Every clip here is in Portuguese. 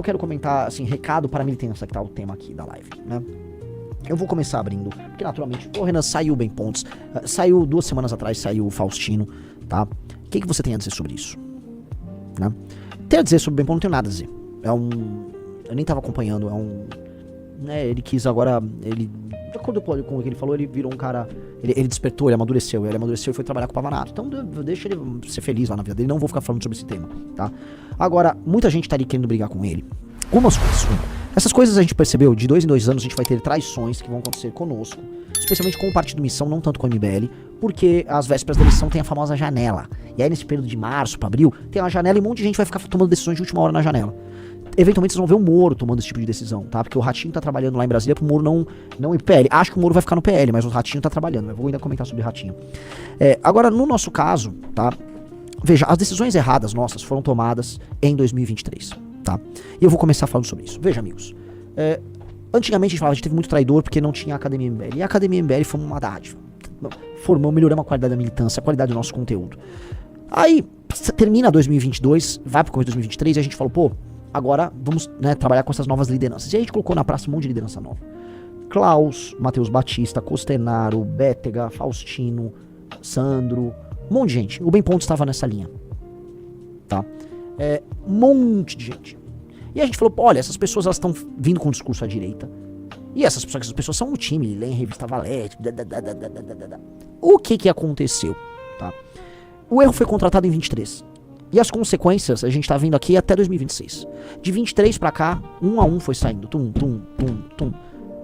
Eu quero comentar, assim, recado para a militância, que tá o tema aqui da live, né? Eu vou começar abrindo, porque naturalmente, Renan, saiu Bem Pontes, saiu 2 semanas atrás, saiu o Faustino, tá? O que você tem a dizer sobre isso? Né? Tem a dizer sobre Bem Pontes, não tenho nada a dizer. Eu nem tava acompanhando, né, ele quis agora, de acordo com o que ele falou, ele virou um cara, ele despertou, ele amadureceu e foi trabalhar com o Pavanato. Então deixa ele ser feliz lá na vida dele, não vou ficar falando sobre esse tema, tá? Agora, muita gente tá ali querendo brigar com ele. Algumas coisas. Essas coisas a gente percebeu, de 2 em 2 anos a gente vai ter traições que vão acontecer conosco, especialmente com o Partido Missão, não tanto com o MBL, porque às vésperas da eleição tem a famosa janela. E aí nesse período de março pra abril, tem uma janela e um monte de gente vai ficar tomando decisões de última hora na janela. Eventualmente vocês vão ver o Moro tomando esse tipo de decisão, tá? Porque o Ratinho tá trabalhando lá em Brasília pro Moro não ir pro PL. Acho que o Moro vai ficar no PL, mas o Ratinho tá trabalhando. Eu vou ainda comentar sobre o Ratinho. Agora, no nosso caso, tá? Veja, as decisões erradas nossas foram tomadas em 2023, tá? E eu vou começar falando sobre isso. Veja, amigos. Antigamente a gente falava, a gente teve muito traidor porque não tinha a Academia MBL. E a Academia MBL foi uma dádiva. Melhoramos a qualidade da militância, a qualidade do nosso conteúdo. Aí, termina 2022, vai pro começo de 2023 e a gente falou, pô, agora vamos, né, trabalhar com essas novas lideranças. E a gente colocou na praça um monte de liderança nova. Klaus, Matheus Batista, Costenaro, Bétega, Faustino, Sandro, um monte de gente. O Bem Pontes estava nessa linha. Tá? Um monte de gente. E a gente falou, olha, essas pessoas elas estão vindo com um discurso à direita. E essas pessoas são no time, leem revista Valete. O que aconteceu? Tá? O erro foi contratado em 23. E as consequências a gente tá vendo aqui até 2026. De 23 pra cá, um a um foi saindo. Tum.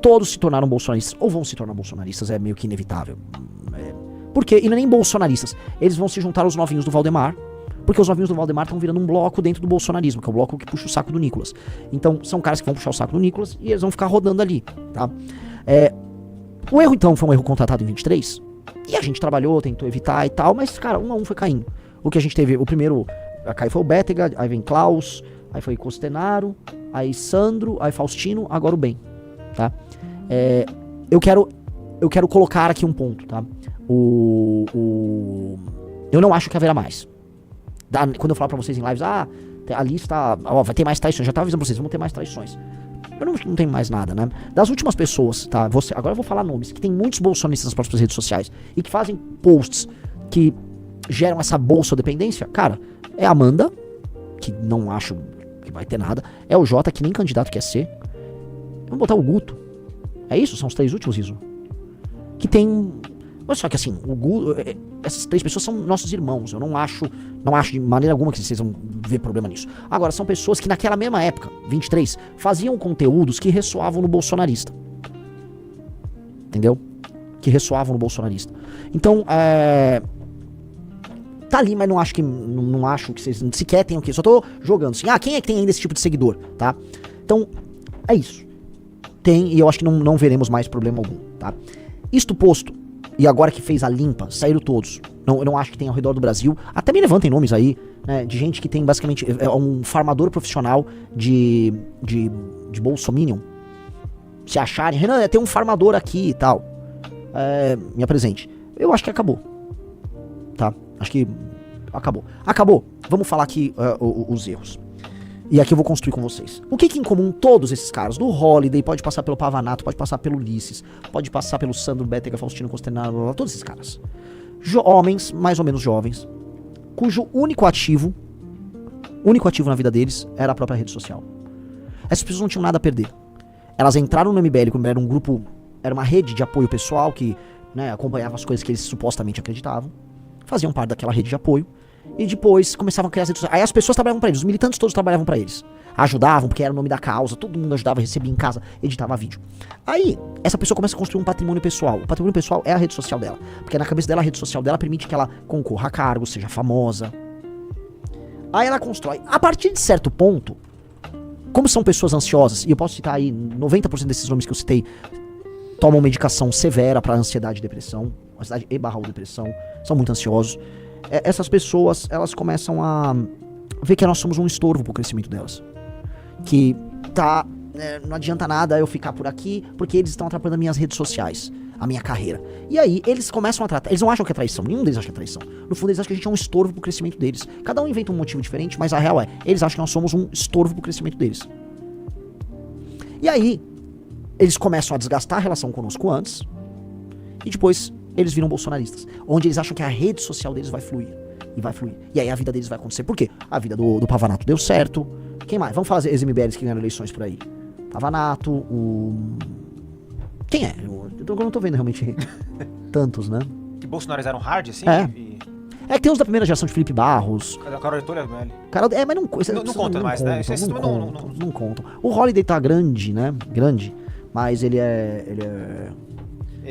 Todos se tornaram bolsonaristas. Ou vão se tornar bolsonaristas, é meio que inevitável. Por quê? E não é nem bolsonaristas. Eles vão se juntar aos novinhos do Valdemar. Porque os novinhos do Valdemar estão virando um bloco dentro do bolsonarismo, que é o bloco que puxa o saco do Nicolas. Então, são caras que vão puxar o saco do Nicolas e eles vão ficar rodando ali, tá? O erro, então, foi um erro contratado em 23. E a gente trabalhou, tentou evitar e tal, mas, cara, um a um foi caindo. O que a gente teve, o primeiro a cair foi o Bétega, aí vem Klaus, aí foi Costenaro, aí Sandro, aí Faustino, agora o Bem, tá? Eu quero colocar aqui um ponto, tá? Eu não acho que haverá mais. Quando eu falar pra vocês em lives, a lista, vai ter mais traições, já tava avisando pra vocês, vão ter mais traições. Eu não tenho mais nada, né? Das últimas pessoas, tá? Agora eu vou falar nomes, que tem muitos bolsonaristas nas próprias redes sociais e que fazem posts que geram essa bolsodependência. Cara, é a Amanda, que não acho que vai ter nada. É o Jota, que nem candidato quer ser. Vamos botar o Guto. É isso? São os 3 últimos, Iso? Que tem... Mas só que assim, essas 3 pessoas são nossos irmãos. Eu não acho de maneira alguma que vocês vão ver problema nisso. Agora, são pessoas que naquela mesma época, 23, faziam conteúdos que ressoavam no bolsonarista. Entendeu? Que ressoavam no bolsonarista. Então, tá ali, mas não acho que vocês sequer tenham que... Só tô jogando assim, quem é que tem ainda esse tipo de seguidor, tá? Então, é isso. Tem, e eu acho que não veremos mais problema algum, tá? Isto posto, e agora que fez a limpa, saíram todos. Eu não acho que tem ao redor do Brasil. Até me levantem nomes aí, né? De gente que tem basicamente... um farmador profissional de bolsominion. Se acharem, Renan, tem um farmador aqui e tal. Me apresente. Eu acho que acabou. Tá? Acho que acabou. Acabou. Vamos falar aqui os erros. E aqui eu vou construir com vocês. O que em comum todos esses caras? Do Holiday, pode passar pelo Pavanato, pode passar pelo Ulisses, pode passar pelo Sandro, Bétega, Faustino, Costenaro, todos esses caras. Homens, mais ou menos jovens, cujo único ativo na vida deles era a própria rede social. Essas pessoas não tinham nada a perder. Elas entraram no MBL como era um grupo, era uma rede de apoio pessoal que, né, acompanhava as coisas que eles supostamente acreditavam, faziam parte daquela rede de apoio. E depois começavam a criar as redes sociais. Aí as pessoas trabalhavam pra eles, os militantes todos trabalhavam pra eles. Ajudavam, porque era o nome da causa, todo mundo ajudava, recebia em casa, editava vídeo. Aí, essa pessoa começa a construir um patrimônio pessoal. O patrimônio pessoal é a rede social dela. Porque na cabeça dela, a rede social dela permite que ela concorra a cargos, seja famosa. Aí ela constrói. A partir de certo ponto, como são pessoas ansiosas, e eu posso citar aí 90% desses nomes que eu citei, tomam medicação severa pra ansiedade e depressão, ansiedade e/ou depressão, são muito ansiosos. Essas pessoas, elas começam a ver que nós somos um estorvo pro crescimento delas. Que não adianta nada eu ficar por aqui, porque eles estão atrapalhando as minhas redes sociais, a minha carreira. E aí, eles começam a tratar, eles não acham que é traição, nenhum deles acha que é traição. No fundo, eles acham que a gente é um estorvo pro crescimento deles. Cada um inventa um motivo diferente, mas a real eles acham que nós somos um estorvo pro crescimento deles. E aí, eles começam a desgastar a relação conosco antes, e depois eles viram bolsonaristas. Onde eles acham que a rede social deles vai fluir. E vai fluir. E aí a vida deles vai acontecer. Por quê? A vida do Pavanato deu certo. Quem mais? Vamos falar as MBLs que ganharam eleições por aí. Pavanato, Quem é? Eu não tô vendo realmente tantos, né? Que bolsonarizaram hard, assim? É. É que tem uns da primeira geração de Felipe Barros. A Carol Heitor é MBL. Mas não conta mais, né? Esses também não contam. O Holiday tá grande, né? Grande. Mas ele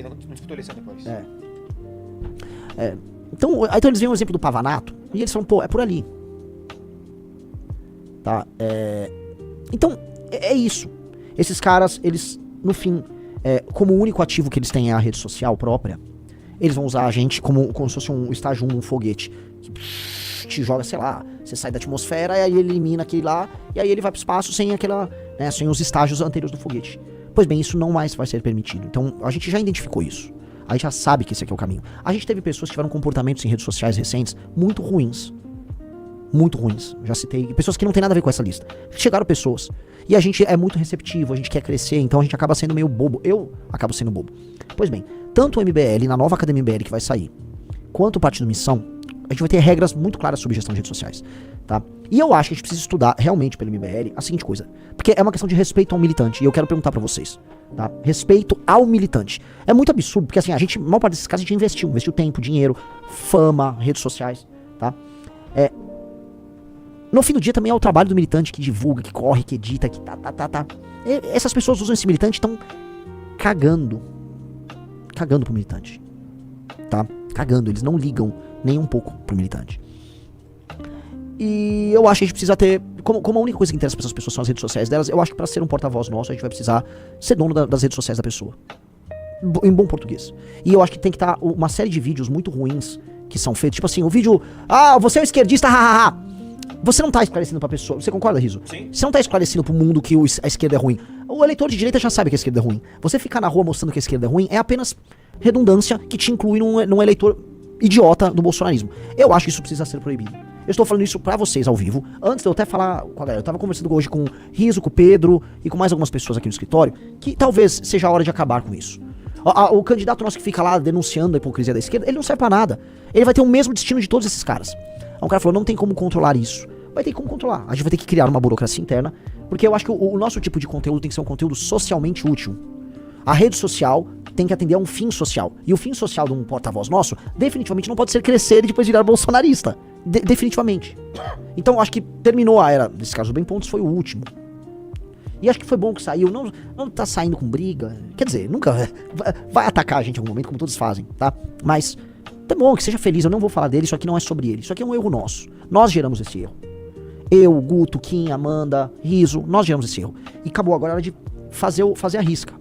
não disputou eleição depois. Então eles veem o exemplo do Pavanato e eles falam, pô, é por ali. Tá? Então, é isso. Esses caras, eles, no fim, como o único ativo que eles têm é a rede social própria, eles vão usar a gente como se fosse um estágio 1, um foguete. Que te joga, sei lá, você sai da atmosfera e aí ele elimina aquele lá, e aí ele vai pro espaço sem aquela, né, sem os estágios anteriores do foguete. Pois bem, isso não mais vai ser permitido. Então, a gente já identificou isso. A gente já sabe que esse aqui é o caminho. A gente teve pessoas que tiveram comportamentos em redes sociais recentes muito ruins. Muito ruins. Já citei. Pessoas que não tem nada a ver com essa lista. Chegaram pessoas. E a gente é muito receptivo, a gente quer crescer, então a gente acaba sendo meio bobo. Eu acabo sendo bobo. Pois bem, tanto o MBL, na nova Academia MBL que vai sair, quanto o Partido Missão, a gente vai ter regras muito claras sobre gestão de redes sociais. Tá? E eu acho que a gente precisa estudar realmente pelo MBL a seguinte coisa. Porque é uma questão de respeito ao militante. E eu quero perguntar pra vocês. Tá? Respeito ao militante. É muito absurdo, porque assim, a maior parte desses casos a gente investiu tempo, dinheiro, fama, redes sociais, tá? No fim do dia também é o trabalho do militante que divulga, que corre, que edita, que tá. Essas pessoas usam esse militante e estão cagando pro militante, tá? Cagando, eles não ligam nem um pouco pro militante. E eu acho que a gente precisa ter, como a única coisa que interessa para essas pessoas são as redes sociais delas, eu acho que para ser um porta-voz nosso, a gente vai precisar ser dono das redes sociais da pessoa. Em bom português. E eu acho que tem que estar uma série de vídeos muito ruins que são feitos, tipo assim, o vídeo, você é um esquerdista, hahaha. Você não tá esclarecendo pra pessoa, você concorda, Riso? Sim. Você não tá esclarecendo pro mundo que a esquerda é ruim. O eleitor de direita já sabe que a esquerda é ruim. Você ficar na rua mostrando que a esquerda é ruim é apenas redundância que te inclui num eleitor idiota do bolsonarismo. Eu acho que isso precisa ser proibido. Eu estou falando isso pra vocês ao vivo. Antes de eu até falar com a galera, eu tava conversando hoje com o Riso, com o Pedro e com mais algumas pessoas aqui no escritório, que talvez seja a hora de acabar com isso. O candidato nosso que fica lá denunciando a hipocrisia da esquerda, ele não serve pra nada. Ele vai ter o mesmo destino de todos esses caras. Aí um cara falou, não tem como controlar isso. Vai ter como controlar. A gente vai ter que criar uma burocracia interna, porque eu acho que o nosso tipo de conteúdo tem que ser um conteúdo socialmente útil. A rede social tem que atender a um fim social. E o fim social de um porta-voz nosso, definitivamente não pode ser crescer e depois virar bolsonarista. Definitivamente. Então acho que terminou a era, nesse caso, o Bem Pontos foi o último. E acho que foi bom que saiu. Não tá saindo com briga. Quer dizer, nunca vai atacar a gente em algum momento, como todos fazem, tá? Mas tá bom, que seja feliz. Eu não vou falar dele, isso aqui não é sobre ele. Isso aqui é um erro nosso. Nós geramos esse erro. Eu, Guto, Kim, Amanda, Riso, nós geramos esse erro. E acabou, agora é hora de fazer a risca.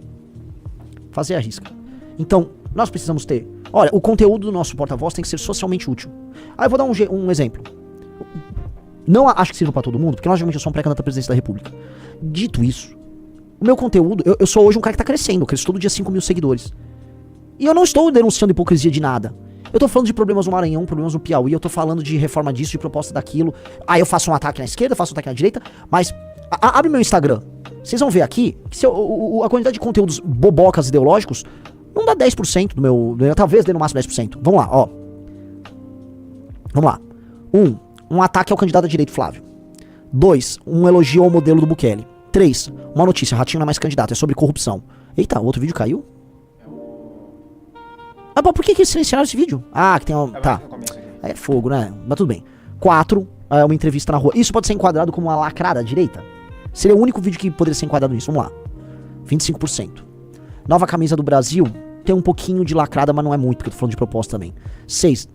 Fazer a risca. Então, nós precisamos ter... Olha, o conteúdo do nosso porta-voz tem que ser socialmente útil. Aí eu vou dar um exemplo. Não acho que sirva pra todo mundo, porque logicamente eu sou um pré-candidato à presidência da república. Dito isso, o meu conteúdo... Eu sou hoje um cara que tá crescendo. Eu cresço todo dia 5 mil seguidores. E eu não estou denunciando hipocrisia de nada. Eu tô falando de problemas no Maranhão, problemas no Piauí, eu tô falando de reforma disso, de proposta daquilo. Aí eu faço um ataque na esquerda, faço um ataque na direita, mas abre meu Instagram. Vocês vão ver aqui que a quantidade de conteúdos bobocas ideológicos não dá 10% do meu... Talvez dê no máximo 10%. Vamos lá, ó. Vamos lá. Um ataque ao candidato à direita, Flávio. 2, um elogio ao modelo do Bukele. 3, uma notícia, Ratinho não é mais candidato, é sobre corrupção. Eita, o outro vídeo caiu? Ah, por que eles silenciaram esse vídeo? Ah, que tem uma... Tá. É fogo, né? Mas tudo bem. 4, uma entrevista na rua. Isso pode ser enquadrado como uma lacrada à direita? Seria o único vídeo que poderia ser enquadrado nisso. Vamos lá. 25%. Nova camisa do Brasil. Tem um pouquinho de lacrada, mas não é muito, porque eu tô falando de proposta também. 6,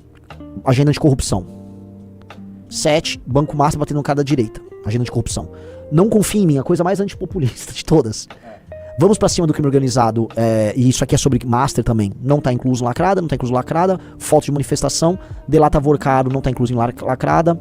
agenda de corrupção. 7, Banco Master batendo no cara da direita. Agenda de corrupção. Não confie em mim, a coisa mais antipopulista de todas. Vamos pra cima do crime organizado, e isso aqui é sobre Master também. Não tá incluso em lacrada, não tá incluso em lacrada. Falta de manifestação. Delata Vorcado não tá incluso em lacrada.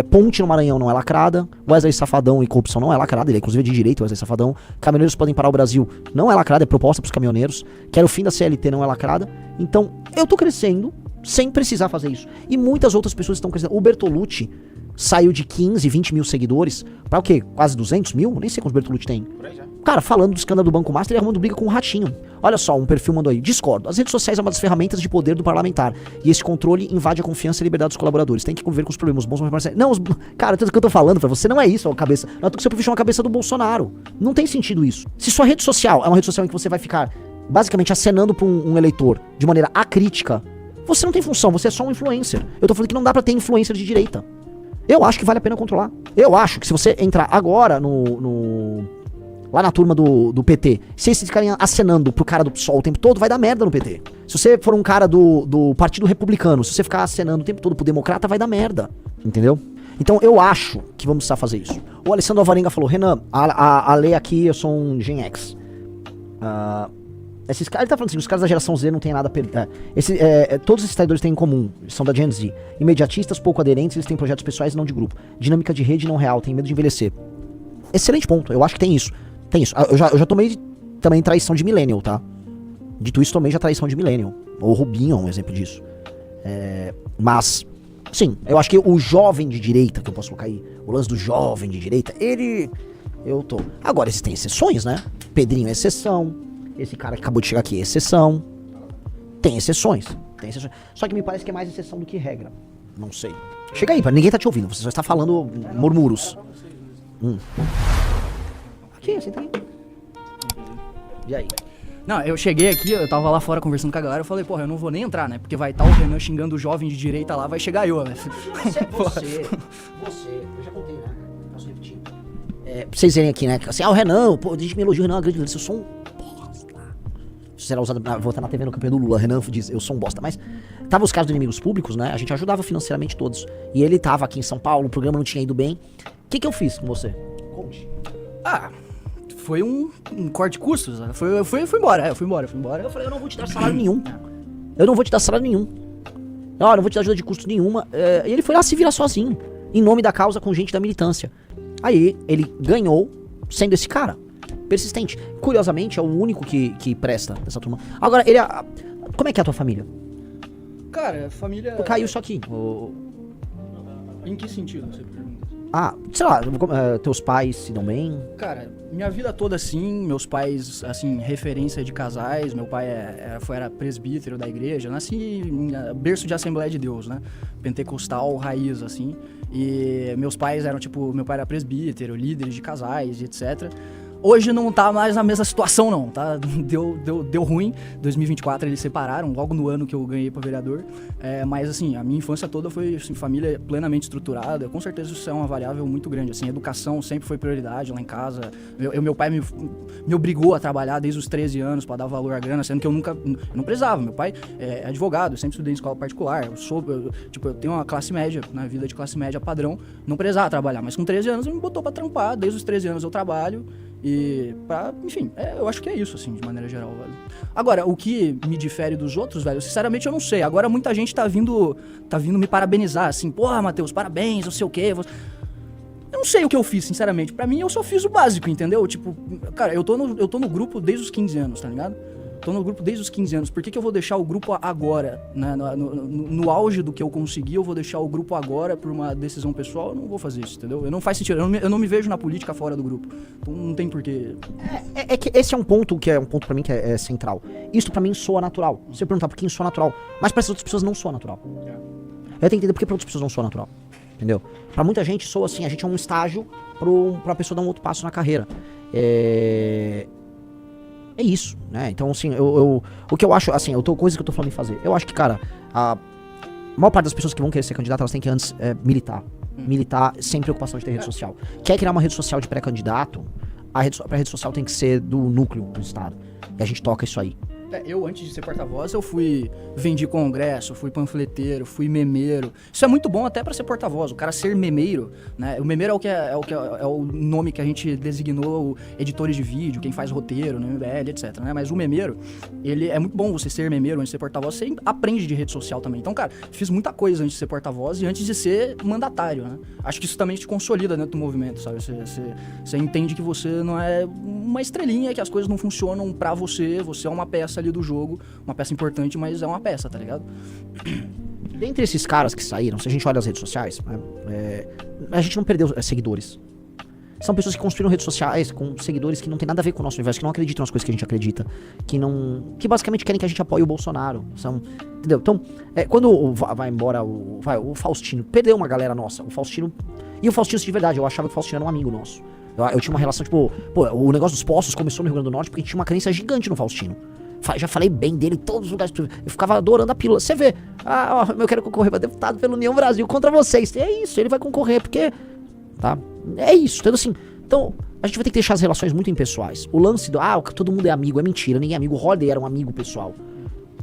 Ponte no Maranhão não é lacrada. Wesley Safadão e corrupção não é lacrada. Ele é inclusive de direito, Wesley Safadão. Caminhoneiros podem parar o Brasil não é lacrada, é proposta pros caminhoneiros. Quero o fim da CLT não é lacrada. Então, eu tô crescendo sem precisar fazer isso. E muitas outras pessoas estão crescendo. O Bertolucci saiu de 15, 20 mil seguidores pra o quê? Quase 200 mil? Nem sei quantos Bertolucci tem. Por aí já. Cara, falando do escândalo do Banco Master, ele arrumando briga com o Ratinho. Olha só, um perfil mandou aí. Discordo. As redes sociais são uma das ferramentas de poder do parlamentar. E esse controle invade a confiança e a liberdade dos colaboradores. Tem que conviver com os problemas bons, mas parece... Não, cara, tudo que eu tô falando pra você não é isso, a cabeça. Não é que você puxou uma cabeça do Bolsonaro. Não tem sentido isso. Se sua rede social é uma rede social em que você vai ficar basicamente acenando pra um eleitor de maneira acrítica, você não tem função, você é só um influencer. Eu tô falando que não dá pra ter influencer de direita. Eu acho que vale a pena controlar. Eu acho que se você entrar agora lá na turma do PT, se esses ficarem acenando pro cara do PSOL o tempo todo, vai dar merda no PT. Se você for um cara do Partido Republicano, se você ficar acenando o tempo todo pro Democrata, vai dar merda. Entendeu? Então eu acho que vamos precisar fazer isso. O Alessandro Alvarenga falou, Renan, a lei aqui, eu sou um Gen X. Ele tá falando assim, os caras da geração Z não tem nada a perder. Todos esses traidores têm em comum, são da Gen Z. Imediatistas, pouco aderentes, eles têm projetos pessoais e não de grupo. Dinâmica de rede não real, tem medo de envelhecer. Excelente ponto, eu acho que tem isso. Tem isso. Eu já tomei também traição de millennial, tá? Dito isso, tomei já traição de millennial. O Rubinho é um exemplo disso. Mas, sim, eu acho que o jovem de direita, que eu posso colocar aí, o lance do jovem de direita, Agora, existem exceções, né? Pedrinho é exceção. Esse cara que acabou de chegar aqui é exceção. Tem exceções. Só que me parece que é mais exceção do que regra. Não sei. Chega aí, ninguém tá te ouvindo. Você só está falando murmuros. Aqui, senta aí. E aí? Não, eu cheguei aqui, eu tava lá fora conversando com a galera, eu falei, porra, eu não vou nem entrar, né? Porque vai estar o Renan xingando o jovem de direita lá, vai chegar eu, né? Você, eu já contei, né? Posso repetir. Pra vocês verem aqui, né? Assim, o Renan, pô, a gente me elogia, o Renan é uma grande liderança, eu sou um bosta. Isso será usado, vou estar na TV no campeão do Lula, Renan diz, eu sou um bosta. Mas, tava os casos dos inimigos públicos, né? A gente ajudava financeiramente todos. E ele tava aqui em São Paulo, o programa não tinha ido bem. O que eu fiz com você? Conte. Foi um corte de custos, né? Eu fui embora. Eu falei, eu não vou te dar salário nenhum. Eu não vou te dar ajuda de custo nenhuma. E ele foi lá se virar sozinho, em nome da causa, com gente da militância. Aí, ele ganhou sendo esse cara, persistente. Curiosamente, é o único que presta dessa turma. Agora, como é que é a tua família? Cara, família... Caiu isso aqui. Em que sentido, você pergunta? Sei lá, teus pais se dão bem? Cara, minha vida toda assim, meus pais, assim, referência de casais, meu pai era presbítero da igreja, nasci em berço de Assembleia de Deus, né, pentecostal, raiz, assim, e meus pais eram, tipo, meu pai era presbítero, líderes de casais, etc. Hoje não tá mais na mesma situação não, tá? Deu ruim, 2024 eles separaram, logo no ano que eu ganhei pra vereador, mas assim, a minha infância toda foi assim, família plenamente estruturada, com certeza isso é uma variável muito grande, assim, educação sempre foi prioridade lá em casa, meu pai me obrigou a trabalhar desde os 13 anos pra dar valor à grana, sendo que eu não precisava, meu pai é advogado, eu sempre estudei em escola particular, eu tenho uma classe média, na vida de classe média padrão, não precisava trabalhar, mas com 13 anos ele me botou pra trampar, desde os 13 anos eu trabalho, e enfim, eu acho que é isso, assim, de maneira geral, velho. Agora, o que me difere dos outros, velho, sinceramente eu não sei. Agora muita gente tá vindo me parabenizar, assim, porra, Matheus, parabéns, não sei o quê. Eu não sei o que eu fiz, sinceramente. Pra mim, eu só fiz o básico, entendeu? Tipo, cara, eu tô no grupo desde os 15 anos, tá ligado? Tô no grupo desde os 15 anos. Por que eu vou deixar o grupo agora, né? No auge do que eu consegui, eu vou deixar o grupo agora por uma decisão pessoal? Eu não vou fazer isso, entendeu? Não faz sentido. Eu não me vejo na política fora do grupo. Então não tem porquê. É que esse é um ponto pra mim que é central. Isso pra mim soa natural. Você perguntar por que soa natural. Mas pra essas outras pessoas não soa natural. Eu tenho que entender por que pra outras pessoas não soa natural. Entendeu? Pra muita gente soa assim, a gente é um estágio pra pessoa dar um outro passo na carreira. É isso, né? Então, assim, o que eu acho, assim, coisa que eu tô falando em fazer. Eu acho que, cara, a maior parte das pessoas que vão querer ser candidato, elas têm que antes militar. Militar sem preocupação de ter rede social. Quer criar uma rede social de pré-candidato, a rede social tem que ser do núcleo do Estado. E a gente toca isso aí. Eu, antes de ser porta-voz, vendi congresso, fui panfleteiro, fui memeiro. Isso é muito bom até pra ser porta-voz, o cara ser memeiro, né? O memeiro é o nome que a gente designou editores de vídeo, quem faz roteiro, no MBL, etc, né? Mas o memeiro, ele é muito bom você ser memeiro, antes de ser porta-voz, você aprende de rede social também. Então, cara, fiz muita coisa antes de ser porta-voz e antes de ser mandatário, né? Acho que isso também te consolida dentro do movimento, sabe? Você entende que você não é uma estrelinha, que as coisas não funcionam pra você é uma peça ali do jogo, uma peça importante, mas é uma peça, tá ligado? Dentre esses caras que saíram, se a gente olha as redes sociais, a gente não perdeu seguidores. São pessoas que construíram redes sociais com seguidores que não tem nada a ver com o nosso universo, que não acreditam nas coisas que a gente acredita, que basicamente querem que a gente apoie o Bolsonaro. Entendeu? Então, quando vai embora o Faustino, perdeu uma galera nossa. O Faustino de verdade, eu achava que o Faustino era um amigo nosso. Eu tinha uma relação, tipo, o negócio dos postos começou no Rio Grande do Norte porque tinha uma crença gigante no Faustino. Já falei bem dele em todos os lugares. Eu ficava adorando a pílula. Você vê, eu quero concorrer pra deputado pelo União Brasil contra vocês. É isso, ele vai concorrer, porque. Tá? É isso, então assim. Então, a gente vai ter que deixar as relações muito impessoais. O lance todo mundo é amigo, é mentira, ninguém é amigo. O Roder era um amigo pessoal.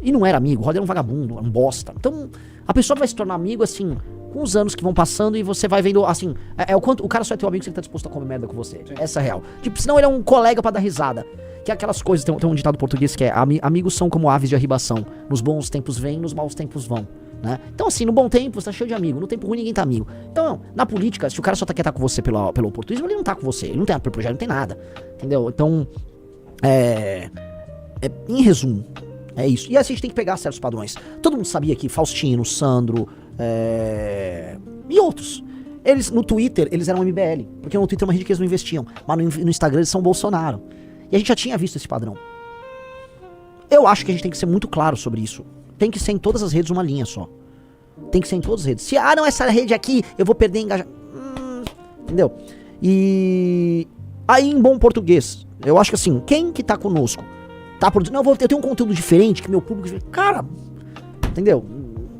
E não era amigo, o Roder era um vagabundo, um bosta. Então, a pessoa vai se tornar amigo, assim, com os anos que vão passando e você vai vendo, assim, o quanto o cara só é teu amigo se ele tá disposto a comer merda com você. Sim. Essa é a real. Tipo, senão ele é um colega pra dar risada. Que é aquelas coisas, tem um ditado português que é: amigos são como aves de arribação. Nos bons tempos vêm, nos maus tempos vão. Né? Então, assim, no bom tempo você tá cheio de amigo, no tempo ruim ninguém tá amigo. Então, na política, se o cara só quer estar com você pelo oportunismo, ele não tá com você, ele não tem projeto, não tem nada. Entendeu? Então, em resumo, é isso. E assim a gente tem que pegar certos padrões. Todo mundo sabia que Faustino, Sandro, e outros. Eles, no Twitter, eles eram MBL. Porque no Twitter é uma rede que eles não investiam. Mas no Instagram eles são Bolsonaro. E a gente já tinha visto esse padrão. Eu acho que a gente tem que ser muito claro sobre isso. Tem que ser em todas as redes uma linha só. Tem que ser em todas as redes. Se, não, essa rede aqui, eu vou perder engajamento. Entendeu? E aí, em bom português, eu acho que assim, quem que tá conosco, tá produzindo, eu tenho um conteúdo diferente, que meu público... Cara, entendeu?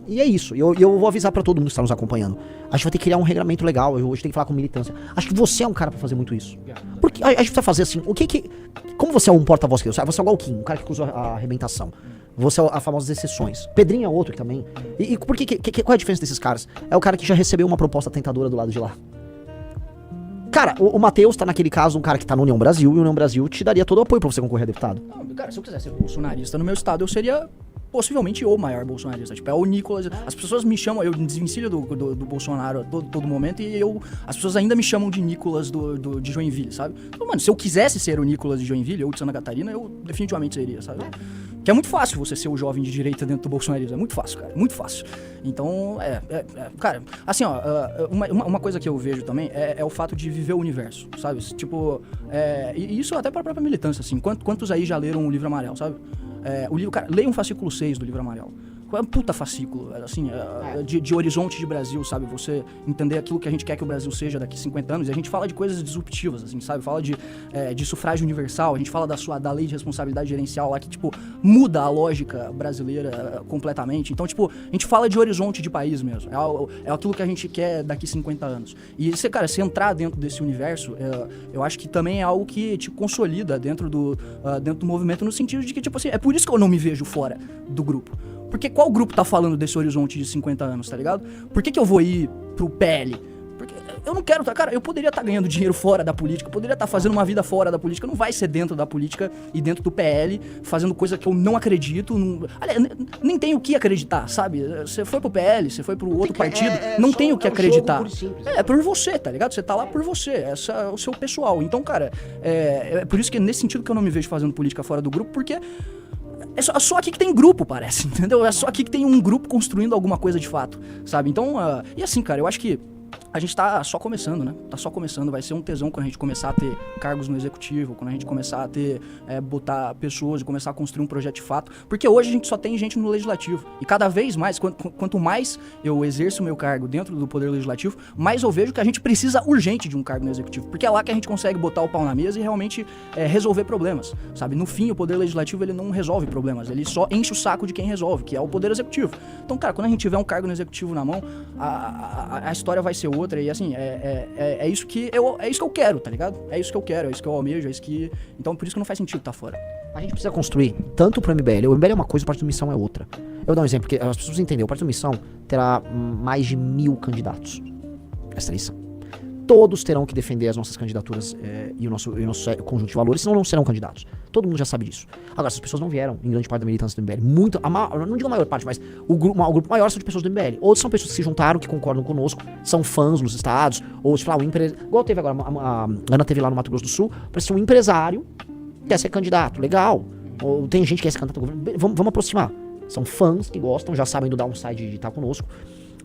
E é isso. Eu vou avisar pra todo mundo que está nos acompanhando. A gente vai ter que criar um regramento legal. Hoje tem que falar com militância. Acho que você é um cara pra fazer muito isso. Porque a gente precisa fazer assim, como você é um porta-voz que você é igual o Kim, um cara que usa a arrebentação. Você é a famosa exceções. Pedrinho é outro também. E por qual é a diferença desses caras? É o cara que já recebeu uma proposta tentadora do lado de lá. Cara, o Matheus tá naquele caso, um cara que tá no União Brasil, e o União Brasil te daria todo o apoio pra você concorrer a deputado. Não, cara, se eu quisesse ser bolsonarista no meu estado, eu seria possivelmente o maior bolsonarista. Tipo, é o Nicolas. As pessoas me chamam, eu desvencilho do Bolsonaro a todo momento, e as pessoas ainda me chamam de Nicolas de Joinville, sabe? Então, mano, se eu quisesse ser o Nicolas de Joinville ou de Santa Catarina, eu definitivamente seria, sabe? Que é muito fácil você ser o jovem de direita dentro do bolsonarismo. É muito fácil, cara. Muito fácil. Então, cara, assim, ó, uma coisa que eu vejo também é o fato de viver o universo, sabe? Tipo, e isso até pra própria militância, assim. Quantos aí já leram o Livro Amarelo, sabe? O livro, cara, leia um fascículo 6 do Livro Amarelo. É um puta fascículo, assim, de horizonte de Brasil, sabe? Você entender aquilo que a gente quer que o Brasil seja daqui 50 anos. E a gente fala de coisas disruptivas, assim, sabe? Fala de sufrágio universal, a gente fala da lei de responsabilidade gerencial lá, que, tipo, muda a lógica brasileira completamente. Então, tipo, a gente fala de horizonte de país mesmo. É aquilo que a gente quer daqui 50 anos. E, cara, se entrar dentro desse universo, eu acho que também é algo que te consolida dentro do movimento, no sentido de que, tipo assim, é por isso que eu não me vejo fora do grupo. Porque qual grupo tá falando desse horizonte de 50 anos, tá ligado? Por que eu vou ir pro PL? Porque eu não quero, cara, eu poderia estar ganhando dinheiro fora da política, eu poderia estar fazendo uma vida fora da política, não vai ser dentro da política e dentro do PL, fazendo coisa que eu não acredito, aliás, nem tenho o que acreditar, sabe? Você foi pro PL, você foi pro outro partido, não tem o que acreditar. É por você, tá ligado? Você tá lá por você, esse é o seu pessoal. Então, cara, é por isso que nesse sentido que eu não me vejo fazendo política fora do grupo, porque é só aqui que tem grupo, parece, entendeu? É só aqui que tem um grupo construindo alguma coisa de fato, sabe? Então, e assim, cara, eu acho que a gente tá só começando, né? Tá só começando, vai ser um tesão quando a gente começar a ter cargos no executivo, quando a gente começar a ter, botar pessoas e começar a construir um projeto de fato, porque hoje a gente só tem gente no legislativo, e cada vez mais, quanto mais eu exerço o meu cargo dentro do poder legislativo, mais eu vejo que a gente precisa urgente de um cargo no executivo, porque é lá que a gente consegue botar o pau na mesa e realmente resolver problemas, sabe? No fim, o poder legislativo, ele não resolve problemas, ele só enche o saco de quem resolve, que é o poder executivo. Então, cara, quando a gente tiver um cargo no executivo na mão, a história vai ser outra. E assim, é isso que eu quero, tá ligado? É isso que eu quero, é isso que eu almejo, é isso que... Então por isso que não faz sentido tá fora. A gente precisa construir tanto pro MBL. O MBL é uma coisa, o Partido Missão é outra. Eu vou dar um exemplo, porque as pessoas entenderam. O Partido Missão terá mais de 1000 candidatos nessa eleição. Todos terão que defender as nossas candidaturas e o nosso conjunto de valores, senão não serão candidatos. Todo mundo já sabe disso. Agora, essas pessoas não vieram em grande parte da militância do MBL. Não digo a maior parte, mas o grupo maior são de pessoas do MBL. Outros são pessoas que se juntaram, que concordam conosco, são fãs nos estados, ou tipo lá, igual teve agora, a Ana teve lá no Mato Grosso do Sul, parece um empresário que quer ser candidato, legal. Ou tem gente que quer ser candidato ao governo, vamos aproximar. São fãs que gostam, já sabem do downside de estar conosco.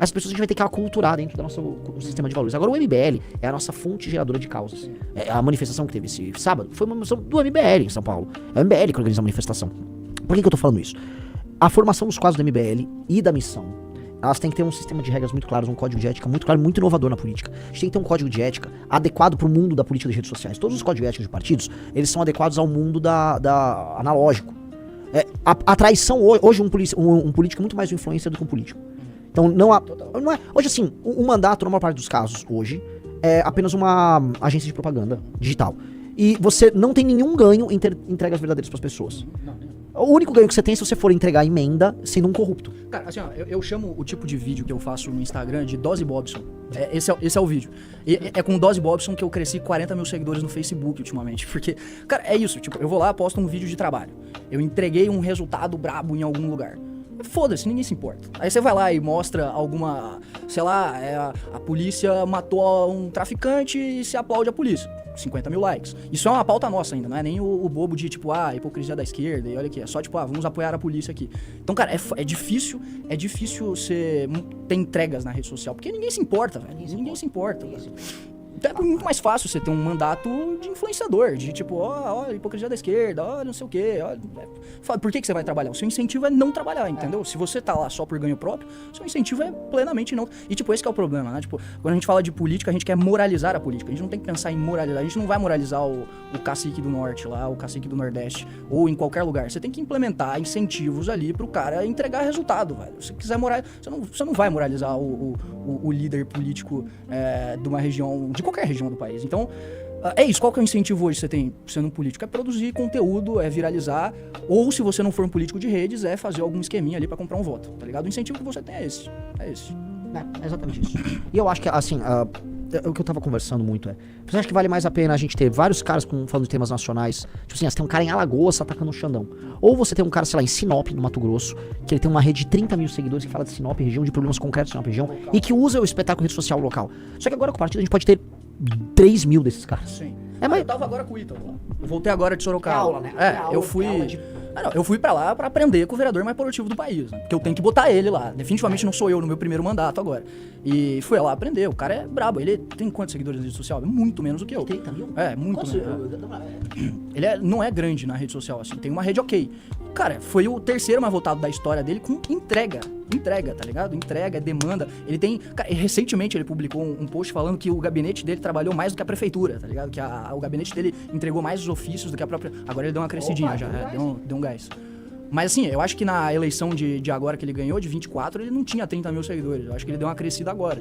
as pessoas a gente vai ter que aculturar dentro do nosso sistema de valores. Agora o MBL é a nossa fonte geradora de causas. A manifestação que teve esse sábado foi uma manifestação do MBL em São Paulo. É o MBL que organiza a manifestação. Por que eu tô falando isso? A formação dos quadros do MBL e da missão, elas têm que ter um sistema de regras muito claros, um código de ética muito claro, muito inovador na política. A gente tem que ter um código de ética adequado pro mundo da política das redes sociais. Todos os códigos de ética de partidos, eles são adequados ao mundo da analógico. A traição, hoje um político é muito mais um influencer do que um político. Então não há. Não é, hoje, assim, o mandato, na maior parte dos casos, hoje, é apenas uma agência de propaganda digital. E você não tem nenhum ganho em ter entregas verdadeiras pras pessoas. O único ganho que você tem é se você for entregar emenda sendo um corrupto. Cara, assim, ó, eu chamo o tipo de vídeo que eu faço no Instagram de Dose Bobson. Esse é o vídeo. É com Dose Bobson que eu cresci 40 mil seguidores no Facebook ultimamente. Porque, cara, é isso. Tipo, eu vou lá, posto um vídeo de trabalho. Eu entreguei um resultado brabo em algum lugar. Foda-se, ninguém se importa. Aí você vai lá e mostra alguma, sei lá, a polícia matou um traficante e se aplaude a polícia. 50 mil likes. Isso é uma pauta nossa ainda, não é nem o bobo de tipo, hipocrisia da esquerda e olha aqui, é só tipo, vamos apoiar a polícia aqui. Então, cara, é difícil você ter entregas na rede social, porque ninguém se importa, velho. Ninguém se importa. Então é muito mais fácil você ter um mandato de influenciador, de tipo, ó, hipocrisia da esquerda, ó, não sei o quê. Por que você vai trabalhar? O seu incentivo é não trabalhar, entendeu? Se você tá lá só por ganho próprio, seu incentivo é plenamente não. E tipo, esse que é o problema, né? Tipo, quando a gente fala de política, a gente quer moralizar a política. A gente não tem que pensar em moralizar. A gente não vai moralizar o cacique do norte lá, o cacique do nordeste, ou em qualquer lugar. Você tem que implementar incentivos ali pro cara entregar resultado, velho. Se quiser você não vai moralizar o líder político de uma região, de qualquer região do país. Então, é isso. Qual que é o incentivo hoje que você tem sendo um político? É produzir conteúdo, é viralizar, ou se você não for um político de redes, é fazer algum esqueminha ali pra comprar um voto, tá ligado? O incentivo que você tem é esse. É exatamente isso. E eu acho que, assim, o que eu tava conversando muito você acha que vale mais a pena a gente ter vários caras falando de temas nacionais? Tipo assim, você tem um cara em Alagoas atacando um Xandão. Ou você tem um cara, sei lá, em Sinop, no Mato Grosso, que ele tem uma rede de 30 mil seguidores que fala de Sinop, região, de problemas concretos de Sinop, região, e que usa o espetáculo rede social local. Só que agora com o partido a gente pode ter 3 mil desses caras. Sim. Mas eu tava agora com o Ítalo lá. Eu voltei agora de Sorocaba. Aula, né? Eu fui... eu fui pra lá pra aprender com o vereador mais produtivo do país, né? Porque eu tenho que botar ele lá. Definitivamente não sou eu no meu primeiro mandato agora. E fui lá aprender. O cara é brabo. Ele tem quantos seguidores na rede social? Muito menos do que eu. 30 mil? Muito menos. Ele não é grande na rede social, assim. Tem uma rede ok. Cara, foi o terceiro mais votado da história dele com entrega, tá ligado? Entrega, demanda. Ele tem... Cara, recentemente ele publicou um post falando que o gabinete dele trabalhou mais do que a prefeitura, tá ligado? Que o gabinete dele entregou mais os ofícios do que a própria... Agora ele deu uma crescidinha já, deu um gás. Mas assim, eu acho que na eleição de agora que ele ganhou, de 24, ele não tinha 30 mil seguidores. Eu acho que ele deu uma crescida agora.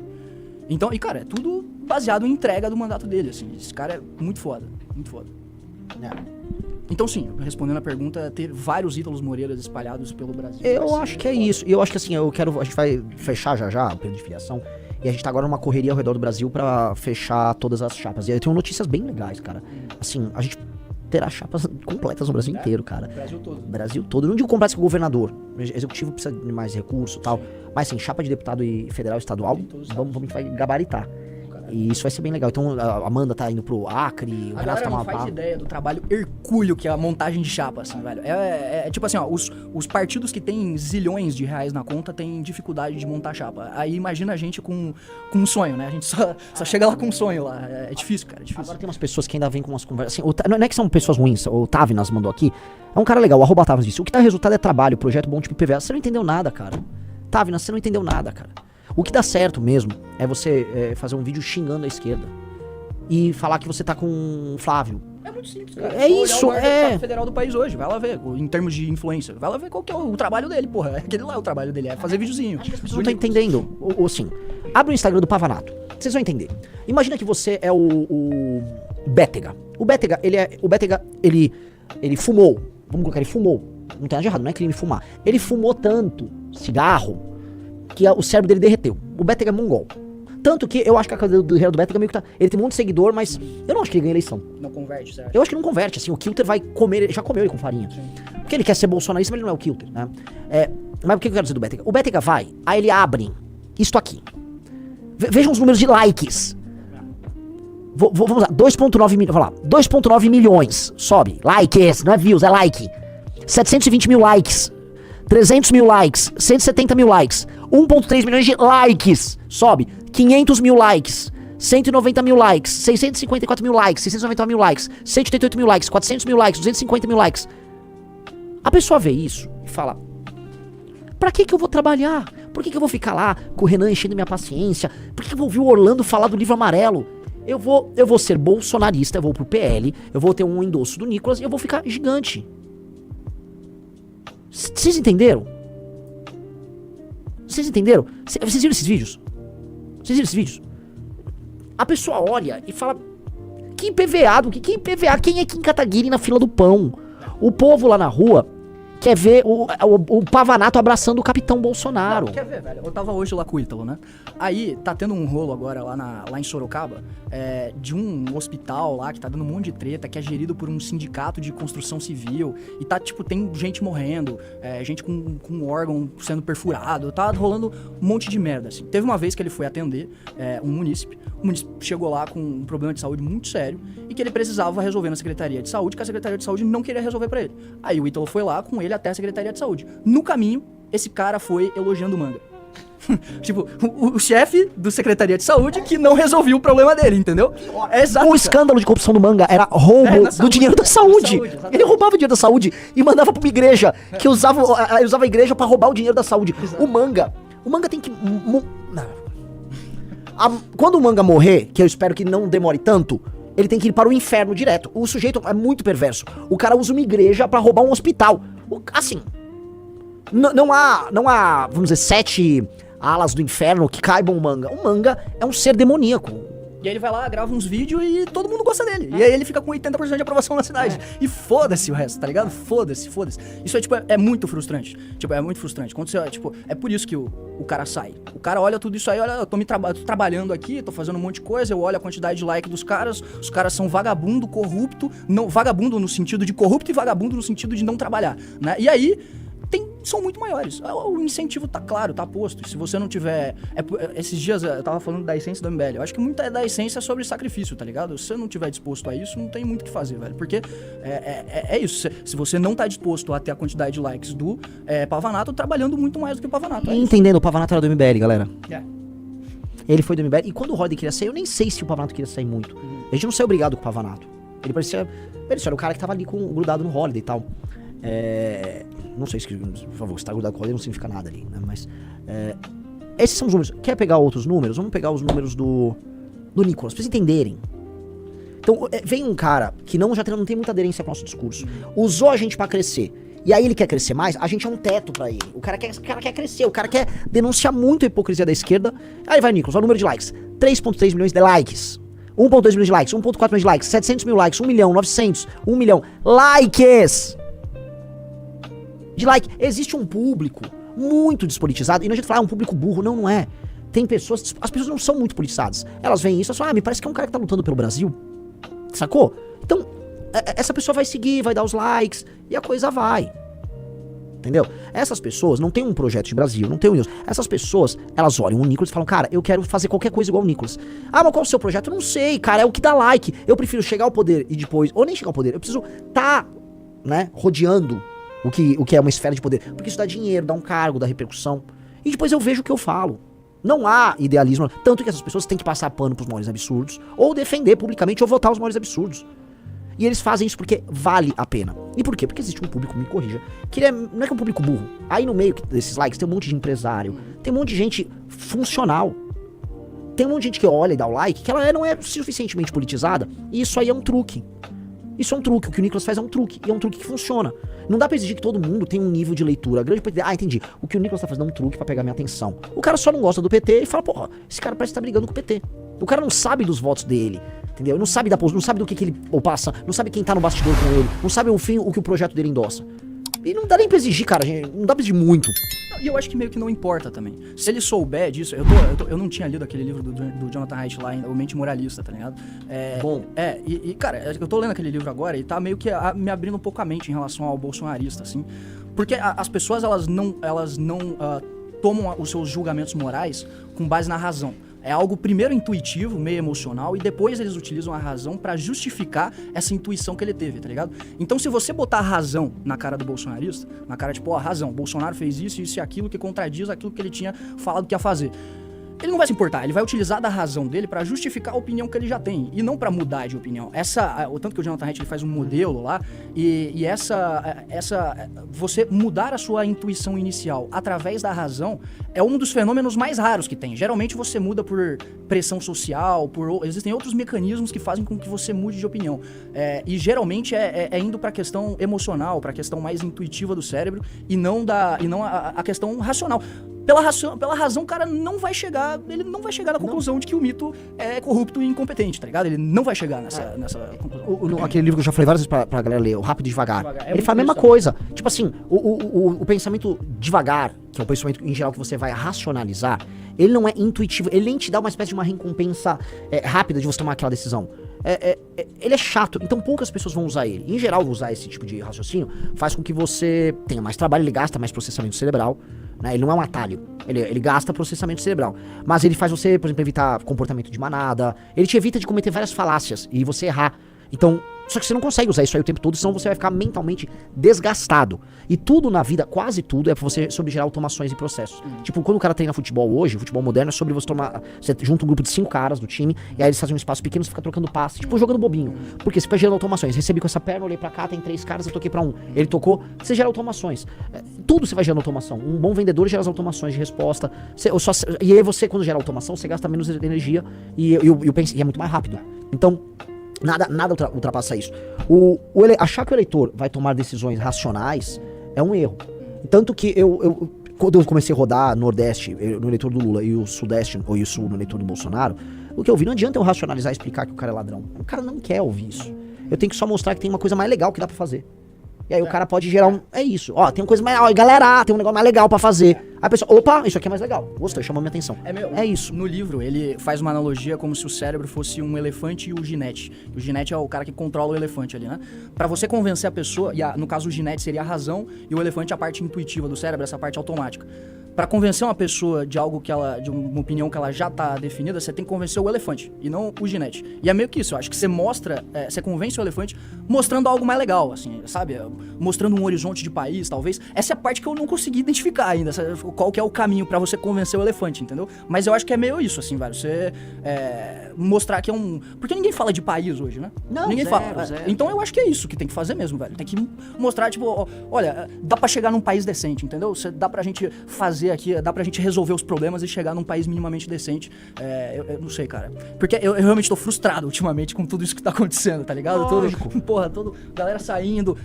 Então, e cara, é tudo baseado em entrega do mandato dele, assim. Esse cara é muito foda, muito foda. Então sim, respondendo a pergunta, ter vários Ítalos Moreiras espalhados pelo Brasil. Eu acho que é isso. E eu acho que assim, a gente vai fechar já o período de filiação. E a gente tá agora numa correria ao redor do Brasil pra fechar todas as chapas. E aí eu tenho notícias bem legais, cara. Assim, a gente terá chapas completas no Brasil inteiro, cara. Brasil todo. Não digo completas com o governador. O executivo precisa de mais recurso e tal. Mas assim, chapa de deputado e federal e estadual, a gente vai gabaritar. E isso vai ser bem legal. Então a Amanda tá indo pro Acre, o Renato tá não faz ideia do trabalho hercúleo que é a montagem de chapa, assim, velho. É tipo assim, ó, os partidos que têm zilhões de reais na conta têm dificuldade de montar chapa. Aí imagina a gente com um sonho, né? A gente só chega lá com um sonho lá. É difícil, cara, é difícil. Agora tem umas pessoas que ainda vêm com umas conversas. Assim, não é que são pessoas ruins, o Tavinas mandou aqui. É um cara legal, o @Tavinas disse. O que dá resultado é trabalho, projeto bom tipo PVA. Você não entendeu nada, cara. Tavinas, você não entendeu nada, cara. O que dá certo mesmo é você fazer um vídeo xingando a esquerda e falar que você tá com o Flávio. É muito simples, cara. É isso, o deputado federal do país hoje, vai lá ver, em termos de influência, vai lá ver qual que é o trabalho dele, porra. Aquele lá é o trabalho dele, é fazer videozinho. Acho que as pessoas não estão entendendo. Ou assim, abre o Instagram do Pavanato, vocês vão entender. Imagina que você é o Bétega. O Bétega, ele fumou. Vamos colocar, ele fumou. Não tem nada de errado, não é crime fumar. Ele fumou tanto cigarro que o cérebro dele derreteu. O Bétega é mongol. Tanto que eu acho que a carreira do Bétega meio que tá... Ele tem um monte de seguidor, mas eu não acho que ele ganha eleição. Não converte, certo? Eu acho que não converte, assim. O Kilter vai comer... Já comeu ele com farinha. Sim. Porque ele quer ser bolsonarista, mas ele não é o Kilter, né? Mas o que eu quero dizer do Bétega? O Bétega vai, aí ele abre isto aqui. Vejam os números de likes. Vamos lá, 2.9 milhões. Vamos lá, 2.9 milhões. Sobe. Likes, não é views, é like. 720 mil likes. 300 mil likes, 170 mil likes, 1.3 milhões de likes. Sobe. 500 mil likes. 190 mil likes. 654 mil likes. 690 mil likes. 188 mil likes. 400 mil likes. 250 mil likes. A pessoa vê isso e fala: pra que eu vou trabalhar? Por que eu vou ficar lá com o Renan enchendo minha paciência? Por que eu vou ouvir o Orlando falar do livro amarelo? Eu vou ser bolsonarista, eu vou pro PL, eu vou ter um endosso do Nicolas e eu vou ficar gigante. Vocês entenderam? Vocês entenderam? Vocês viram esses vídeos? Vocês viram esses vídeos? A pessoa olha e fala: que PVA, que PVA? Quem é Kim Kataguiri na fila do pão? O povo lá na rua quer ver o Pavanato abraçando o Capitão Bolsonaro. Não, quer ver, velho? Eu tava hoje lá com o Ítalo, né? Aí tá tendo um rolo agora lá em Sorocaba, de um hospital lá que tá dando um monte de treta, que é gerido por um sindicato de construção civil. E tá, tipo, tem gente morrendo, gente com órgão sendo perfurado. Tá rolando um monte de merda, assim. Teve uma vez que ele foi atender um munícipe. O munícipe chegou lá com um problema de saúde muito sério e que ele precisava resolver na Secretaria de Saúde, que a Secretaria de Saúde não queria resolver pra ele. Aí o Ítalo foi lá com ele até a Secretaria de Saúde. No caminho, esse cara foi elogiando o Manga. Tipo, o chefe do Secretaria de Saúde que não resolvia o problema dele, entendeu? O escândalo de corrupção do Manga era roubo do dinheiro da saúde. Ele roubava o dinheiro da saúde e mandava pra uma igreja que usava a igreja pra roubar o dinheiro da saúde. Exato. O Manga tem que... Quando o Manga morrer, que eu espero que não demore tanto, ele tem que ir para o inferno direto. O sujeito é muito perverso. O cara usa uma igreja pra roubar um hospital. Assim, não há, vamos dizer, 7 alas do inferno que caibam o Manga. O Manga é um ser demoníaco. E aí ele vai lá, grava uns vídeos e todo mundo gosta dele. E aí ele fica com 80% de aprovação na cidade. E foda-se o resto, tá ligado? Foda-se. Isso é, tipo, é muito frustrante. Tipo, é muito frustrante. Quando você, tipo, é por isso que o cara sai. O cara olha tudo isso aí, olha, eu tô trabalhando aqui, tô fazendo um monte de coisa, eu olho a quantidade de like dos caras, os caras são vagabundo, corrupto, não, vagabundo no sentido de corrupto e vagabundo no sentido de não trabalhar, né? E aí... são muito maiores. O incentivo tá claro, tá posto. Se você não tiver... esses dias eu tava falando da essência do MBL. Eu acho que muito da essência sobre sacrifício, tá ligado? Se você não tiver disposto a isso, não tem muito o que fazer, velho. Porque é isso. Se você não tá disposto a ter a quantidade de likes do Pavanato, trabalhando muito mais do que o Pavanato. Entendendo, o Pavanato era do MBL, galera. Ele foi do MBL. E quando o Rodney queria sair, eu nem sei se o Pavanato queria sair muito. A gente não saiu obrigado com o Pavanato. Ele parecia... era o cara que tava ali grudado no Holiday e tal. Não sei se, por favor, se tá grudado com o Holiday não significa nada ali, né? Mas esses são os números. Quer pegar outros números? Vamos pegar os números do Nicolas, pra vocês entenderem. Então, vem um cara que já não tem muita aderência com o nosso discurso, usou a gente pra crescer, e aí ele quer crescer mais, a gente é um teto pra ele. O cara quer crescer, o cara quer denunciar muito a hipocrisia da esquerda. Aí vai, Nicolas, olha o número de likes. 3.3 milhões de likes. 1.2 milhões de likes, 1.4 milhões de likes, 700 mil likes, 1 milhão, 900, 1 milhão. Likes! De like. Existe um público muito despolitizado, e não a gente fala, um público burro. Não é. Tem pessoas, as pessoas não são muito politizadas. Elas veem isso e falam, me parece que é um cara que tá lutando pelo Brasil. Sacou? Então, essa pessoa vai seguir, vai dar os likes, e a coisa vai. Entendeu? Essas pessoas não têm um projeto de Brasil, não tem um Nicolas. Essas pessoas, elas olham o Nicolas e falam, cara, eu quero fazer qualquer coisa igual o Nicolas. Mas qual é o seu projeto? Eu não sei, cara, é o que dá like. Eu prefiro chegar ao poder e depois, ou nem chegar ao poder, eu preciso né, rodeando o que é uma esfera de poder. Porque isso dá dinheiro, dá um cargo, dá repercussão. E depois eu vejo o que eu falo. Não há idealismo, tanto que essas pessoas têm que passar pano pros maiores absurdos, ou defender publicamente, ou votar os maiores absurdos. E eles fazem isso porque vale a pena. E por quê? Porque existe um público, me corrija, que não é que é um público burro. Aí no meio desses likes tem um monte de empresário, tem um monte de gente funcional. Tem um monte de gente que olha e dá o like, que ela não é suficientemente politizada, e isso aí é um truque. Isso é um truque, o que o Nicolas faz é um truque, e é um truque que funciona. Não dá pra exigir que todo mundo tenha um nível de leitura grande pra entender, entendi, o que o Nicolas tá fazendo é um truque pra pegar minha atenção. O cara só não gosta do PT e fala, porra, esse cara parece que tá brigando com o PT. O cara não sabe dos votos dele, entendeu? Não sabe não sabe do que ele passa, não sabe quem tá no bastidor com ele, não sabe o que o projeto dele endossa. E não dá nem pra exigir, cara, não dá pra exigir muito. E eu acho que meio que não importa também. Se ele souber disso, eu não tinha lido aquele livro do Jonathan Haidt lá, O Mente Moralista, tá ligado? Bom. Cara, eu tô lendo aquele livro agora e tá meio que me abrindo um pouco a mente em relação ao bolsonarista, assim. Porque as pessoas, elas não tomam os seus julgamentos morais com base na razão. É algo primeiro intuitivo, meio emocional, e depois eles utilizam a razão pra justificar essa intuição que ele teve, tá ligado? Então se você botar a razão na cara do bolsonarista, na cara tipo, ó, razão, Bolsonaro fez isso, isso e aquilo que contradiz aquilo que ele tinha falado que ia fazer. Ele não vai se importar, ele vai utilizar da razão dele pra justificar a opinião que ele já tem, e não pra mudar de opinião. O tanto que o Jonathan Haidt ele faz um modelo lá, e você mudar a sua intuição inicial através da razão é um dos fenômenos mais raros que tem. Geralmente você muda por pressão social, existem outros mecanismos que fazem com que você mude de opinião. E geralmente é indo pra questão emocional, pra questão mais intuitiva do cérebro, e não a questão racional. Pela razão, o cara não vai chegar na conclusão de que o mito é corrupto e incompetente, tá ligado? Ele não vai chegar nessa conclusão. Aquele livro que eu já falei várias vezes pra galera ler, o Rápido e Devagar. Ele fala a mesma coisa. Tipo assim, o pensamento devagar, que é o pensamento em geral que você vai racionalizar, ele não é intuitivo, ele nem te dá uma espécie de uma recompensa rápida de você tomar aquela decisão. Ele é chato, então poucas pessoas vão usar ele. Em geral, usar esse tipo de raciocínio faz com que você tenha mais trabalho, ele gasta mais processamento cerebral, né? Ele não é um atalho, ele gasta processamento cerebral. Mas ele faz você, por exemplo, evitar comportamento de manada, ele te evita de cometer várias falácias e você errar. Então, só que você não consegue usar isso aí o tempo todo, senão você vai ficar mentalmente desgastado. E tudo na vida, quase tudo, é pra você sobre gerar automações e processos. Tipo, quando o cara treina futebol hoje, o futebol moderno é sobre você você junta um grupo de 5 caras do time, e aí eles fazem um espaço pequeno, você fica trocando passe, tipo jogando bobinho. Porque você vai gerando automações. Recebi com essa perna, olhei pra cá, tem 3 caras, eu toquei pra um. Ele tocou, você gera automações. Tudo você vai gerando automação. Um bom vendedor gera as automações de resposta. E aí você, quando gera automação, você gasta menos energia e é muito mais rápido. Então, nada ultrapassa isso. Achar que o eleitor vai tomar decisões racionais é um erro. Tanto que quando eu comecei a rodar Nordeste no eleitor do Lula e o Sudeste ou o Sul no eleitor do Bolsonaro, o que eu vi, não adianta eu racionalizar e explicar que o cara é ladrão. O cara não quer ouvir isso. Eu tenho que só mostrar que tem uma coisa mais legal que dá pra fazer. E aí o cara pode gerar é isso. Ó, tem uma coisa mais... Ó, galera, tem um negócio mais legal pra fazer. Aí a pessoa, opa, isso aqui é mais legal. Gostei, chamou minha atenção. É isso. No livro, ele faz uma analogia como se o cérebro fosse um elefante e o ginete. O ginete é o cara que controla o elefante ali, né? Pra você convencer a pessoa, no caso o ginete seria a razão e o elefante a parte intuitiva do cérebro, essa parte automática. Pra convencer uma pessoa de algo de uma opinião que ela já tá definida, você tem que convencer o elefante e não o ginete. E é meio que isso, eu acho que você você convence o elefante mostrando algo mais legal, assim, sabe? Mostrando um horizonte de país, talvez. Essa é a parte que eu não consegui identificar ainda, qual que é o caminho pra você convencer o elefante, entendeu? Mas eu acho que é meio isso, assim, velho. Você mostrar que é um... Porque ninguém fala de país hoje, né? Não, ninguém fala. Zero. Então eu acho que é isso que tem que fazer mesmo, velho. Tem que mostrar, tipo, olha, dá pra chegar num país decente, entendeu? Dá pra gente fazer aqui, dá pra gente resolver os problemas e chegar num país minimamente decente. Eu não sei, cara. Porque eu realmente tô frustrado ultimamente com tudo isso que tá acontecendo, tá ligado? Galera saindo.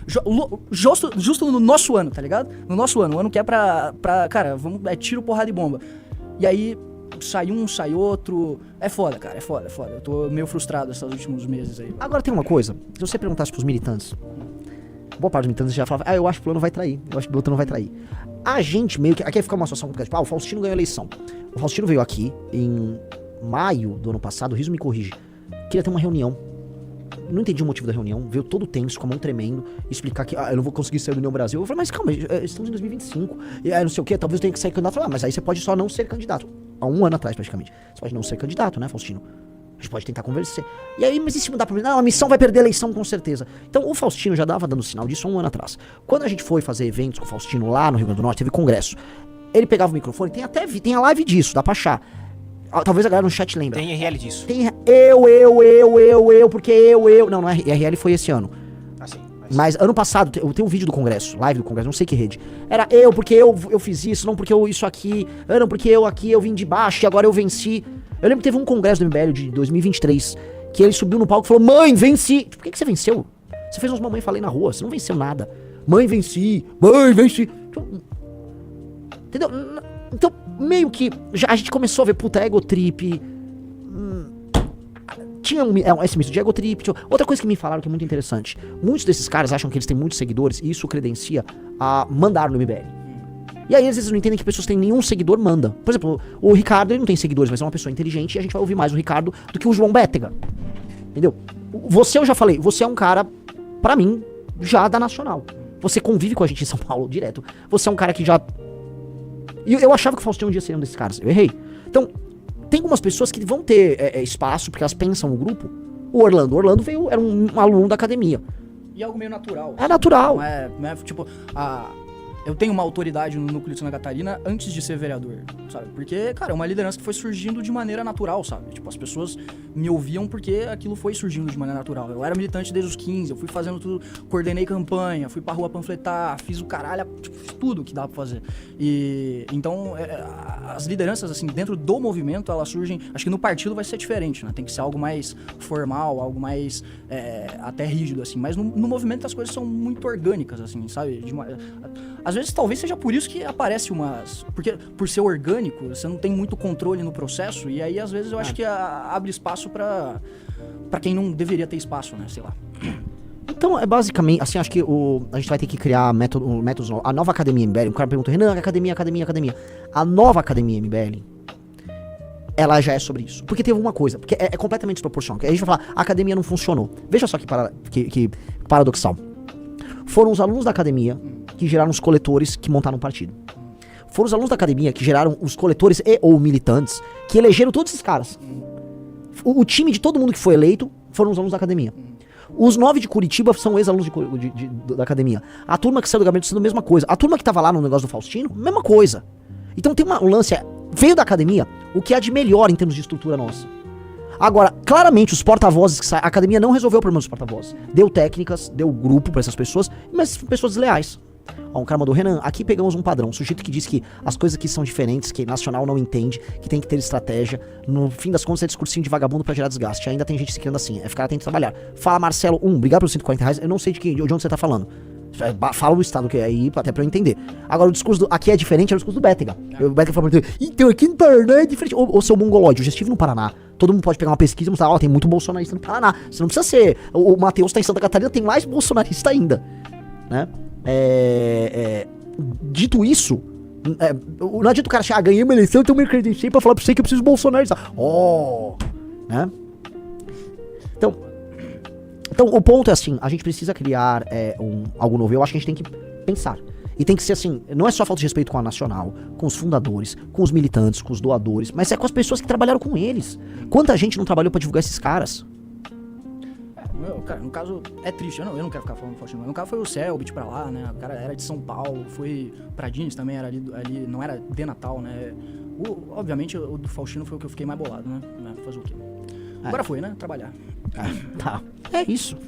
Justo no nosso ano, tá ligado? No nosso ano. O ano que é pra cara, tiro, porrada e bomba. E aí, sai um, sai outro. É foda, cara, é foda. Eu tô meio frustrado esses últimos meses aí. Agora tem uma coisa. Se você perguntasse pros militantes, boa parte dos militantes já falava, eu acho que o fulano vai trair. Eu acho que o outro não vai trair. A gente meio que... Aqui fica uma situação complicada. Tipo, o Faustino ganhou a eleição. O Faustino veio aqui em maio do ano passado, o Riso me corrige. Queria ter uma reunião. Não entendi o motivo da reunião. Veio todo tenso, com a mão tremendo. Explicar que eu não vou conseguir sair do União Brasil. Eu falei, mas calma, estamos em 2025. E aí não sei o que, talvez eu tenha que sair candidato. Eu falei, mas aí você pode só não ser candidato. Há um ano atrás, praticamente. Você pode não ser candidato, né, Faustino? A gente pode tentar conversar. E aí, mas e se mudar pra mim? Não, a missão vai perder a eleição com certeza. Então, o Faustino já dava dando sinal disso há um ano atrás. Quando a gente foi fazer eventos com o Faustino lá no Rio Grande do Norte, teve congresso. Ele pegava o microfone, tem a live disso, dá pra achar. Talvez a galera no chat lembre. Tem IRL disso. Tem porque eu. Não, IRL foi esse ano. Assim. Mas ano passado, tem um vídeo do congresso, live do congresso, não sei que rede. Era porque eu fiz isso, não porque eu isso aqui. Não porque eu vim de baixo e agora eu venci. Eu lembro que teve um congresso do MBL de 2023, que ele subiu no palco e falou, mãe, venci. Por que você venceu? Você fez uns mamãe falei na rua, você não venceu nada. Mãe, venci. Entendeu? Então, meio que a gente começou a ver, ego trip. Tinha esse misto de ego trip. Outra coisa que me falaram que é muito interessante. Muitos desses caras acham que eles têm muitos seguidores e isso credencia a mandar no MBL. E aí, às vezes, não entendem que pessoas que têm nenhum seguidor manda. Por exemplo, o Ricardo, ele não tem seguidores, mas é uma pessoa inteligente e a gente vai ouvir mais o Ricardo do que o João Bétega. Entendeu? Você, eu já falei, você é um cara, pra mim, já da Nacional. Você convive com a gente em São Paulo direto. Você é um cara que já... E eu achava que o Faustino um dia seria um desses caras. Eu errei. Então, tem algumas pessoas que vão ter espaço, porque elas pensam no grupo. O Orlando veio, era um aluno da academia. E é algo meio natural. É natural. Não é tipo, eu tenho uma autoridade no núcleo de Santa Catarina antes de ser vereador, sabe? Porque, cara, é uma liderança que foi surgindo de maneira natural, sabe? Tipo, as pessoas me ouviam porque aquilo foi surgindo de maneira natural. Eu era militante desde os 15, eu fui fazendo tudo, coordenei campanha, fui pra rua panfletar, fiz o caralho, tipo, fiz tudo que dá pra fazer. E, então, as lideranças, assim, dentro do movimento, elas surgem, acho que no partido vai ser diferente, né? Tem que ser algo mais formal, algo mais, até rígido, assim. Mas no movimento as coisas são muito orgânicas, assim, sabe? Às vezes talvez seja por isso que aparece porque por ser orgânico, você não tem muito controle no processo, e aí às vezes eu acho que abre espaço pra quem não deveria ter espaço, né? Sei lá. Então, é basicamente, assim, acho que a gente vai ter que criar métodos novos. A nova Academia MBL, o cara pergunta, Renan, academia. A nova Academia MBL, ela já é sobre isso. Porque teve uma coisa, porque é completamente desproporcional. A gente vai falar, a academia não funcionou. Veja só que paradoxal. Foram os alunos da academia que geraram os coletores que montaram o partido. Foram os alunos da academia que geraram os coletores e ou militantes que elegeram todos esses caras. O time de todo mundo que foi eleito foram os alunos da academia. Os 9 de Curitiba são ex-alunos da academia. A turma que saiu do gabinete sendo a mesma coisa. A turma que tava lá no negócio do Faustino, mesma coisa. Então tem um lance, veio da academia o que há de melhor em termos de estrutura nossa. Agora, claramente, os porta-vozes que saem, a academia não resolveu o problema dos porta-vozes. Deu técnicas, deu grupo pra essas pessoas, mas pessoas desleais. Ó, um cara mandou, Renan, aqui pegamos um padrão. Um sujeito que diz que as coisas aqui são diferentes, que nacional não entende, que tem que ter estratégia. No fim das contas, é discursinho de vagabundo pra gerar desgaste. Ainda tem gente se criando assim, é ficar atento a trabalhar. Fala, Marcelo, obrigado pelos R$140. Eu não sei de onde você tá falando. Fala o estado que é aí, até pra eu entender. Agora, o discurso aqui é diferente, é o discurso do Bétega. O Bétega fala pra mim, então aqui no Paraná é diferente. Ô, seu mongolóide, eu já estive no Paraná. Todo mundo pode pegar uma pesquisa e mostrar, ó, tem muito bolsonarista no Paraná. Você não precisa ser. O Matheus tá em Santa Catarina, tem mais bolsonarista ainda. Né? Dito isso, não adianta o cara achar, ganhei uma eleição, então eu me credenciei pra falar pra você que eu preciso bolsonarista. Né? Então, o ponto é assim, a gente precisa criar algo novo. Eu acho que a gente tem que pensar. E tem que ser assim, não é só falta de respeito com a Nacional, com os fundadores, com os militantes, com os doadores, mas é com as pessoas que trabalharam com eles. Quanta gente não trabalhou pra divulgar esses caras? Cara, no caso, é triste, eu não quero ficar falando do Faustino, mas no caso foi o Selbit pra lá, né, o cara era de São Paulo, foi Pradines também, era ali, não era de Natal, né, obviamente o do Faustino foi o que eu fiquei mais bolado, né, fazer o quê? Agora foi, né, trabalhar. Tá, é isso.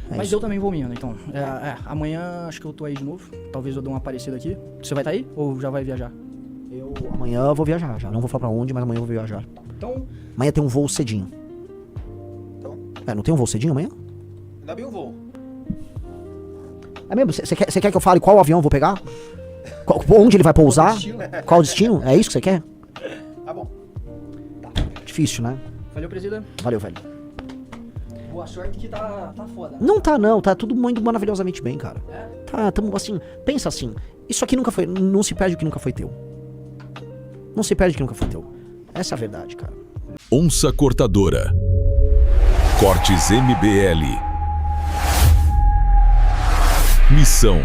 Mas eu também vou minha, né, então, amanhã acho que eu tô aí de novo, talvez eu dê uma aparecida aqui, você vai estar aí ou já vai viajar? Amanhã eu vou viajar, já não vou falar pra onde, mas amanhã eu vou viajar. Então... Amanhã tem um voo cedinho. Não tem um voo cedinho amanhã? Ainda bem um voo. É mesmo? Você quer que eu fale qual avião eu vou pegar? Onde ele vai pousar? Qual o destino? É isso que você quer? Tá bom. Difícil, né? Valeu, presida. Valeu, velho. Boa sorte que tá foda. Não tá, não. Tá tudo muito maravilhosamente bem, cara. Tá, tamo assim... Pensa assim. Isso aqui nunca foi... Não se perde o que nunca foi teu. Não se perde o que nunca foi teu. Essa é a verdade, cara. Onça Cortadora. Cortes MBL. Missão